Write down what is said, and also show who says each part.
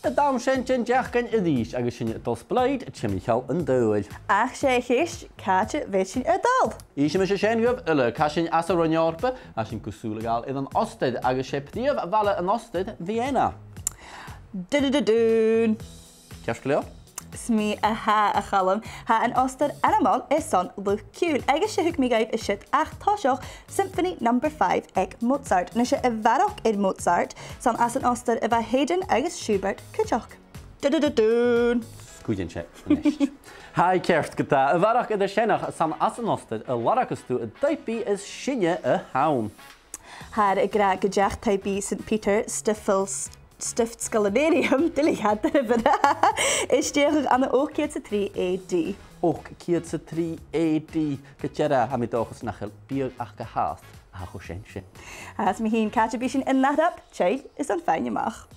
Speaker 1: Y dam sy'n deach gan y ddys agus sy'n dos blaid Timcheall an-duigh.
Speaker 2: Ach sé chéist cáte bheith sin dal.
Speaker 1: Ísime sé sin goibh ile caisin as a roineorpa a sin cosúlagáil in an Ostair agus sé príomh bhela an Ostair Vienna.
Speaker 2: Dún.
Speaker 1: Ceist leo?
Speaker 2: Smí a Calum, An Ostair animal is son Cuir. Agus sé mi gaibh is siad ach táiseach Symphony No. 5 ag Mozart. Na sé a barrachd Mozart, son as an Ostair a bheith Haydn agus Schubert cuiteach. Dún.
Speaker 1: Scuidin sé. Hai ceart gyda, y barrachd ydy sienach san as an Ostair y larachas tú y daipi is sinne y hawn.
Speaker 2: Haar a gra gedeach typi St. Peter Stift Scalabarium, diliad ar y fyna, is deach an o 3 AD.
Speaker 1: Och 3 AD, gyda ham I dochas nachel biog ach gehast a chwysien sin.
Speaker 2: As mi hi'n catch a bishin in that up, chaid is an fine yamach.